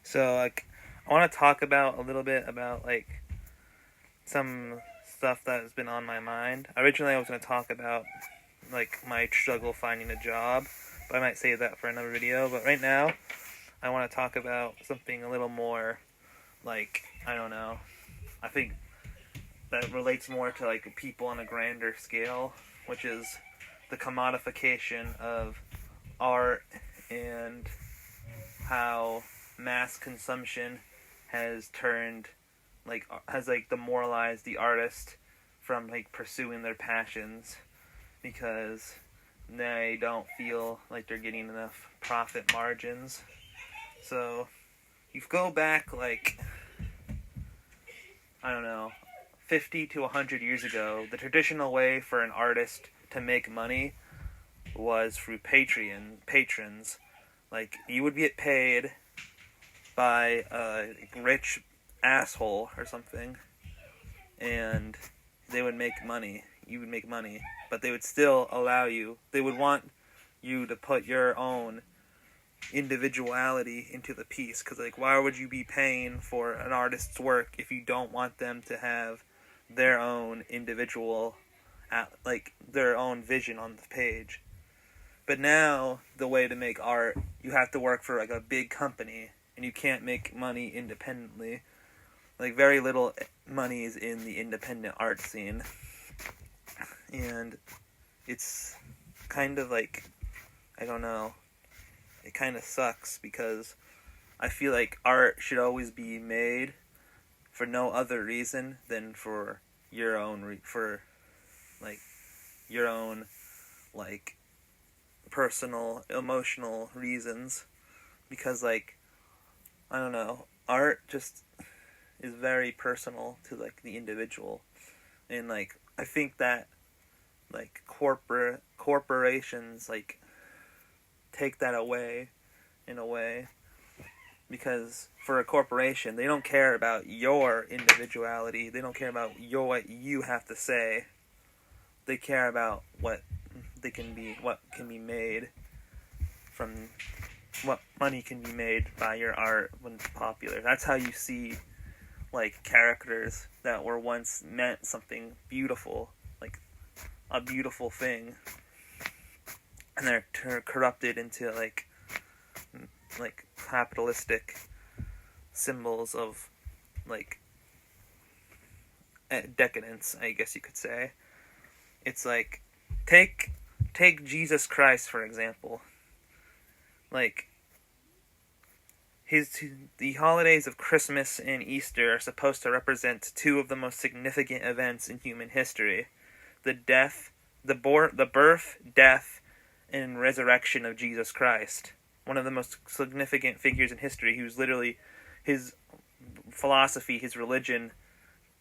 So, I want to talk about a little bit about, some stuff that has been on my mind. Originally, I was going to talk about, my struggle finding a job, but I might save that for another video. But right now, I want to talk about something a little more, I don't know, I think that relates more to, people on a grander scale, which is the commodification of art and how mass consumption has turned has demoralized the artist from pursuing their passions because they don't feel like they're getting enough profit margins. So you go back I don't know 50 to 100 years ago, the traditional way for an artist to make money was through patrons. You would get paid by a rich asshole or something, and they would make money. You would make money, but they would still allow you. They would want you to put your own individuality into the piece, because why would you be paying for an artist's work if you don't want them to have their own individual, their own vision on the page? But now, the way to make art, you have to work for a big company, and you can't make money independently. Very little money is in the independent art scene. And it's kind of I don't know, it kind of sucks because I feel like art should always be made for no other reason than for your own, your own, personal, emotional reasons. Because, I don't know, art just is very personal to the individual, and I think that corporations take that away in a way, because for a corporation they don't care about your individuality, they don't care about what you have to say, they care about what can be made from what money can be made by your art when it's popular. That's how you see characters that were once meant something beautiful, a beautiful thing, and they're corrupted into capitalistic symbols of decadence, I guess you could say. It's take Jesus Christ for example. The holidays of Christmas and Easter are supposed to represent two of the most significant events in human history: the birth, death, and resurrection of Jesus Christ. One of the most significant figures in history. He was literally, his philosophy, his religion,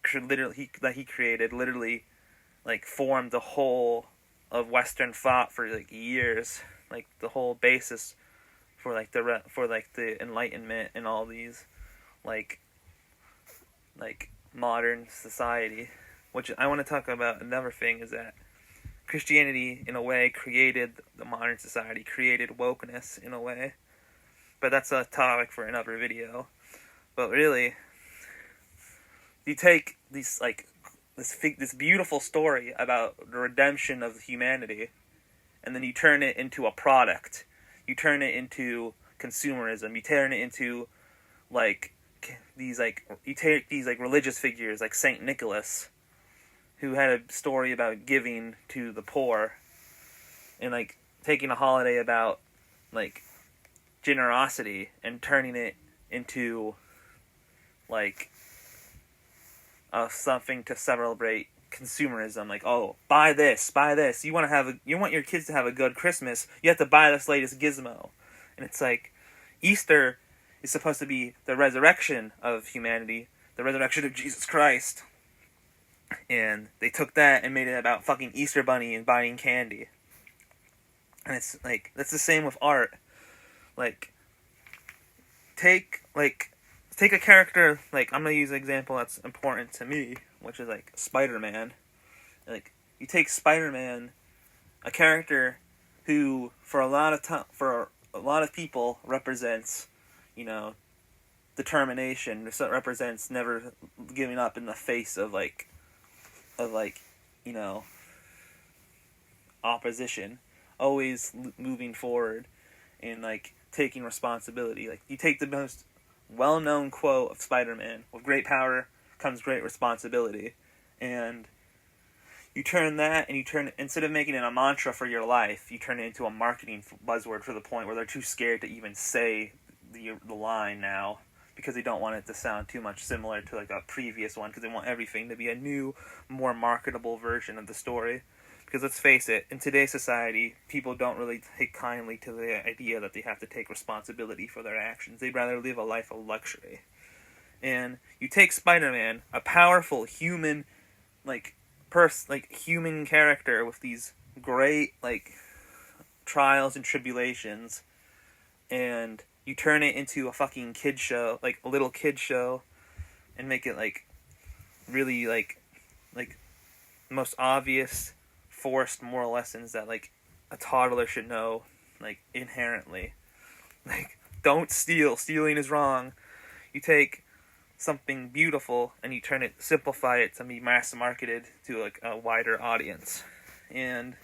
that he created, literally formed the whole of Western thought for years. The whole basis for the Enlightenment and all these modern society. Which I want to talk about. Another thing is that Christianity, in a way, created the modern society, created wokeness in a way. But that's a topic for another video. But really, you take this beautiful story about the redemption of humanity, and then you turn it into a product. You turn it into consumerism. You turn it into you take these religious figures like Saint Nicholas, who had a story about giving to the poor, and taking a holiday about generosity and turning it into something to celebrate consumerism. Oh, buy this. You want your kids to have a good Christmas, you have to buy this latest gizmo. And it's Easter is supposed to be the resurrection of humanity, the resurrection of Jesus Christ. And they took that and made it about fucking Easter Bunny and buying candy. And it's that's the same with art. Take a character, I'm gonna use an example that's important to me, which is Spider-Man. You take Spider-Man, a character who for a lot of people represents, determination. This represents never giving up in the face of you know, opposition, always moving forward and like taking responsibility. Like, you take the most well-known quote of Spider-Man: "With great power comes great responsibility," and you turn that, and you turn, instead of making it a mantra for your life, you turn it into a marketing buzzword, for the point where they're too scared to even say the line now, because they don't want it to sound too much similar to like a previous one, because they want everything to be a new, more marketable version of the story. Because let's face it, in today's society, people don't really take kindly to the idea that they have to take responsibility for their actions. They'd rather live a life of luxury. And you take Spider-Man, a powerful human, human character with these great, trials and tribulations, and you turn it into a fucking kid show, like a little kid show, and make it really the most obvious forced moral lessons that a toddler should know, inherently. Don't steal. Stealing is wrong. You take something beautiful and you simplify it to be mass marketed to a wider audience. And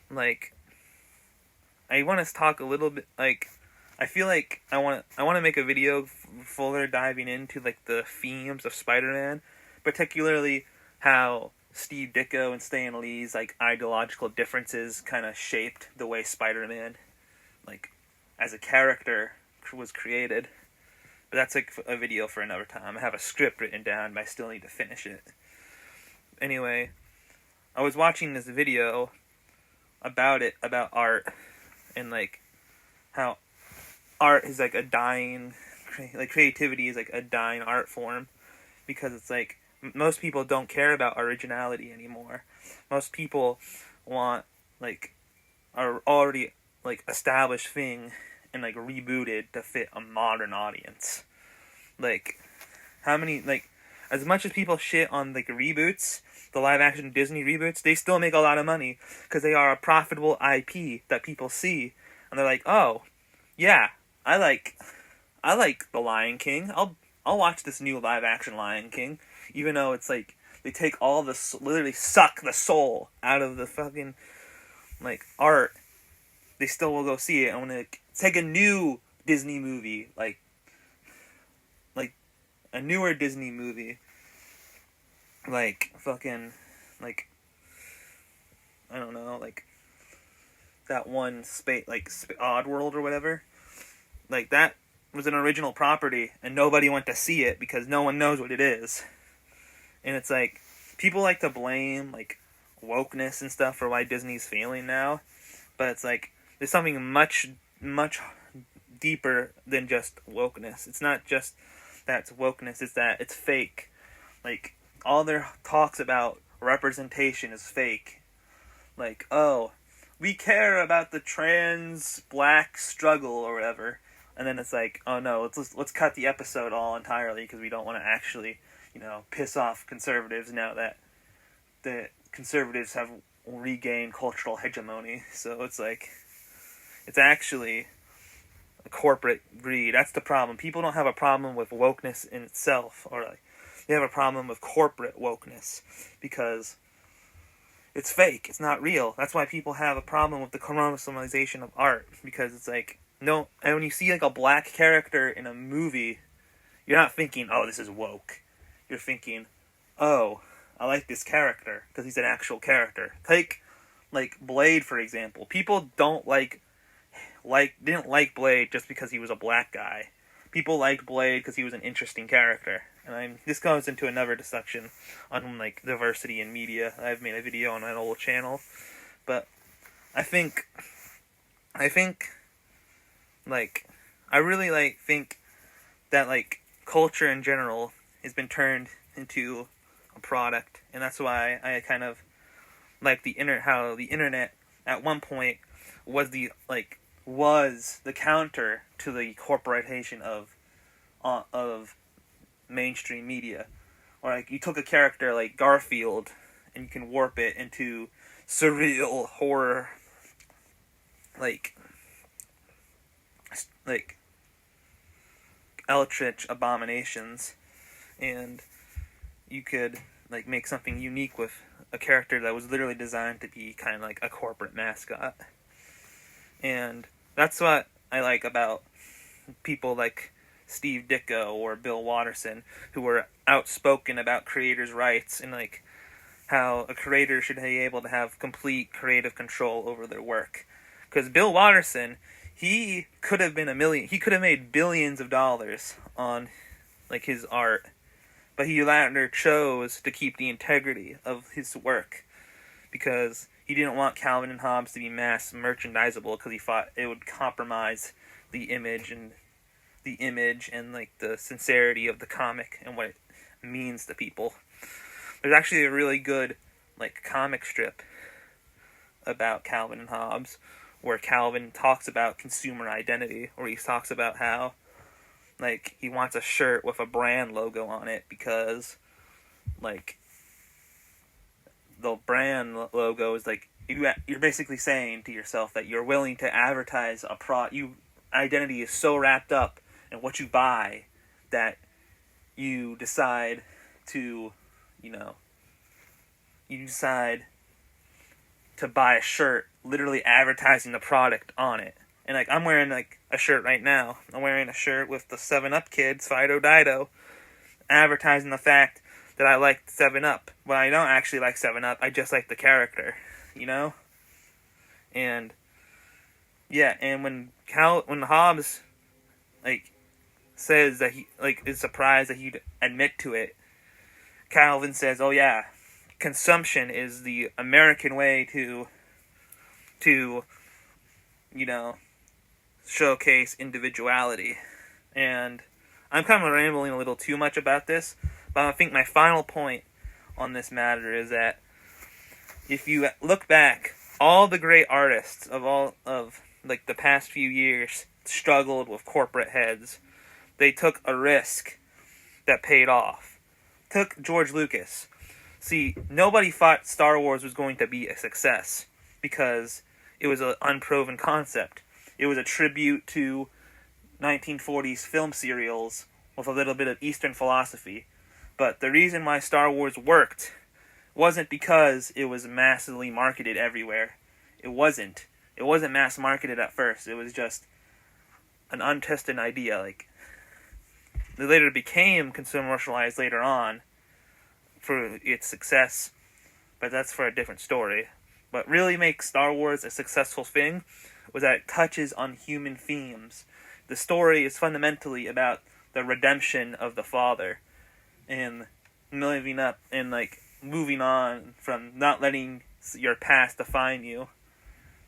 I want to talk a little bit, I feel like I want to make a video fuller diving into the themes of Spider-Man, particularly how Steve Ditko and Stan Lee's ideological differences kind of shaped the way Spider-Man as a character was created. But that's a video for another time. I have a script written down, but I still need to finish it. Anyway, I was watching this video about art, and how art is a dying, creativity is a dying art form, because it's most people don't care about originality anymore. Most people want a already established thing and rebooted to fit a modern audience. How many as much as people shit on reboots, the live action Disney reboots, they still make a lot of money because they are a profitable IP that people see, and they're like, "Oh, yeah, I like The Lion King. I'll watch this new live action Lion King," even though it's they take all literally suck the soul out of the fucking art. They still will go see it. And when they take a new Disney movie, a newer Disney movie, fucking, I don't know, that one Oddworld or whatever, that was an original property, and nobody went to see it because no one knows what it is. And it's people like to blame wokeness and stuff for why Disney's failing now, but it's there's something much, much deeper than just wokeness. It's not just that it's wokeness, it's that it's fake. All their talks about representation is fake. Oh, we care about the trans black struggle or whatever. And then it's oh no, let's cut the episode all entirely because we don't want to actually, piss off conservatives now that the conservatives have regained cultural hegemony. So it's it's actually a corporate greed. That's the problem. People don't have a problem with wokeness in itself, or they have a problem with corporate wokeness because it's fake. It's not real. That's why people have a problem with the commercialization of art, because it's no. And when you see a black character in a movie, you're not thinking, "Oh, this is woke." You're thinking, "Oh, I like this character because he's an actual character." Take Blade, for example. People don't didn't like Blade just because he was a black guy. People liked Blade because he was an interesting character. And this goes into another discussion on diversity in media. I've made a video on an old channel, but I think I really think that culture in general has been turned into a product, and that's why I kind of how the internet at one point was the counter to the corporatization of mainstream media. Or you took a character like Garfield and you can warp it into surreal horror, eldritch abominations, and you could like make something unique with a character that was literally designed to be kind of like a corporate mascot. And that's what I like about people like Steve Ditko or Bill Watterson, who were outspoken about creators' rights and like how a creator should be able to have complete creative control over their work. Because Bill Watterson, he could have made billions of dollars on like his art, but he later chose to keep the integrity of his work because he didn't want Calvin and Hobbes to be mass merchandisable because he thought it would compromise the image and like the sincerity of the comic and what it means to people. There's actually a really good like comic strip about Calvin and Hobbes where Calvin talks about consumer identity, where he talks about how like he wants a shirt with a brand logo on it because like the brand logo is like you're basically saying to yourself that you're willing to advertise identity is so wrapped up in what you buy that you decide to buy a shirt literally advertising the product on it. And like I'm wearing like a shirt right now. I'm wearing a shirt with the 7-Up kids, Fido Dido, advertising the fact that I like 7-Up. Well, I don't actually like 7-Up. I just like the character, And yeah, and when Hobbes like says that he like is surprised that he'd admit to it, Calvin says, "Oh yeah, consumption is the American way to showcase individuality." And I'm kind of rambling a little too much about this, but I think my final point on this matter is that if you look back, all the great artists of like the past few years struggled with corporate heads. They took a risk that paid off. Took George Lucas. See, nobody thought Star Wars was going to be a success because it was an unproven concept. It was a tribute to 1940s film serials with a little bit of Eastern philosophy. But the reason why Star Wars worked wasn't because it was massively marketed everywhere. It wasn't. It wasn't mass marketed at first. It was just an untested idea. Like, it later became commercialized later on for its success, but that's for a different story. What really makes Star Wars a successful thing was that it touches on human themes. The story is fundamentally about the redemption of the father and living up and like moving on from not letting your past define you.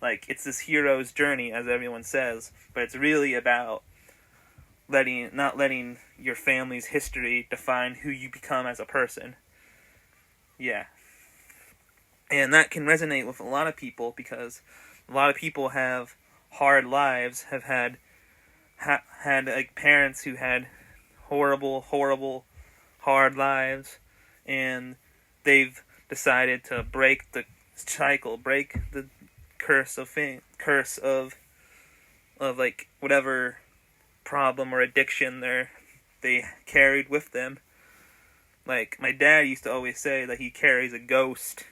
Like, it's this hero's journey, as everyone says, but it's really about not letting your family's history define who you become as a person. Yeah. And that can resonate with a lot of people because a lot of people have hard lives, have had like parents who had horrible, hard lives, and they've decided to break the cycle, break the curse of like whatever problem or addiction they carried with them. Like, my dad used to always say that he carries a ghost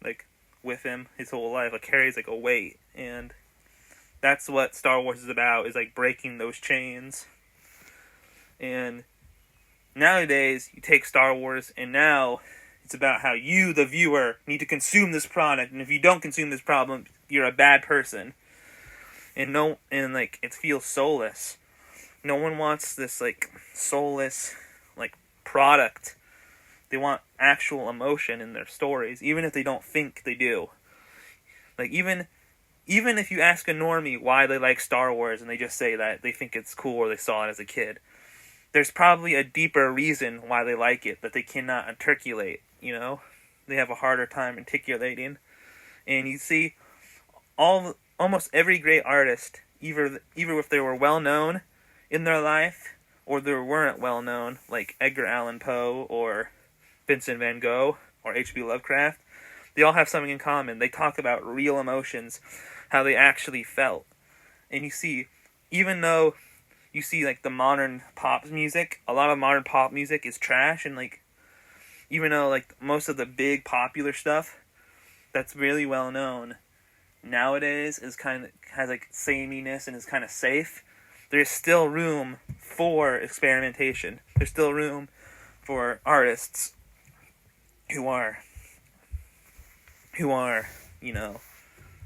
like with him his whole life, like carries like a weight, and that's what Star Wars is about, is like breaking those chains. And nowadays you take Star Wars and now it's about how you, the viewer, need to consume this product, and if you don't consume this problem, you're a bad person. And like it feels soulless. No one wants this like soulless like product. They want actual emotion in their stories, even if they don't think they do. Like even if you ask a normie why they like Star Wars and they just say that they think it's cool or they saw it as a kid, there's probably a deeper reason why they like it that they cannot articulate, They have a harder time articulating. And you see, almost every great artist, either if they were well known in their life or they weren't well known, like Edgar Allan Poe or Vincent van Gogh or H.P. Lovecraft, they all have something in common. They talk about real emotions, how they actually felt. And you see, even though you see like the modern pop music. A lot of modern pop music is trash, and like even though like most of the big popular stuff that's really well known nowadays is kind of has like sameness and is kind of safe, there's still room for experimentation. There's still room for artists who are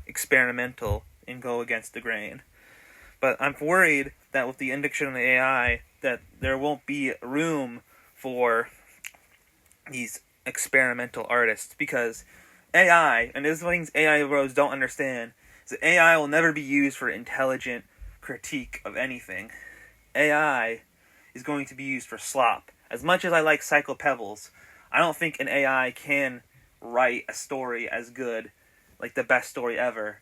experimental and go against the grain. But I'm worried that with the introduction of the AI, that there won't be room for these experimental artists, because AI, and this is the things AI bros don't understand, is that AI will never be used for intelligent critique of anything. AI is going to be used for slop. As much as I like Psycho Pebbles, I don't think an AI can write a story as good, like the best story ever.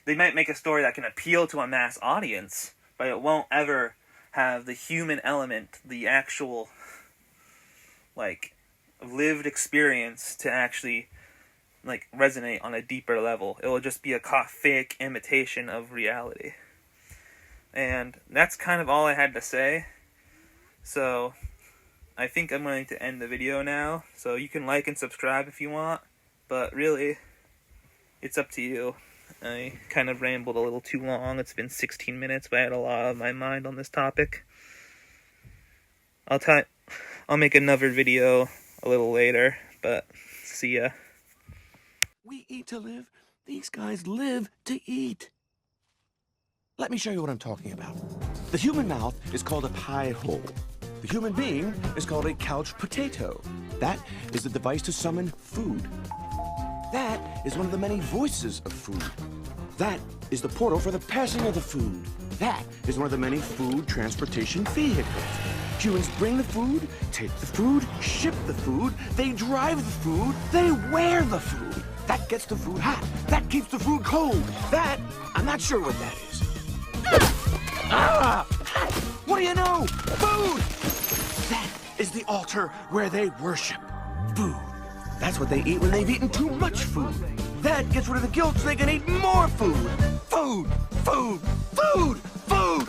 They might make a story that can appeal to a mass audience, but it won't ever have the human element, the actual, like, lived experience to actually, like, resonate on a deeper level. It will just be a fake imitation of reality. And that's kind of all I had to say. So I think I'm going to end the video now. So you can like and subscribe if you want, but really, it's up to you. I kind of rambled a little too long. It's been 16 minutes, but I had a lot on my mind on this topic. I'll make another video a little later, but see ya. We eat to live. These guys live to eat. Let me show you what I'm talking about. The human mouth is called a pie hole. The human being is called a couch potato. That is the device to summon food. That is one of the many voices of food. That is the portal for the passing of the food. That is one of the many food transportation vehicles. Humans bring the food, take the food, ship the food, they drive the food, they wear the food. That gets the food hot. That keeps the food cold. That, I'm not sure what that is. What do you know? Food! That is the altar where they worship. Food. That's what they eat when they've eaten too much food. That gets rid of the guilt so they can eat more food. Food! Food! Food! Food!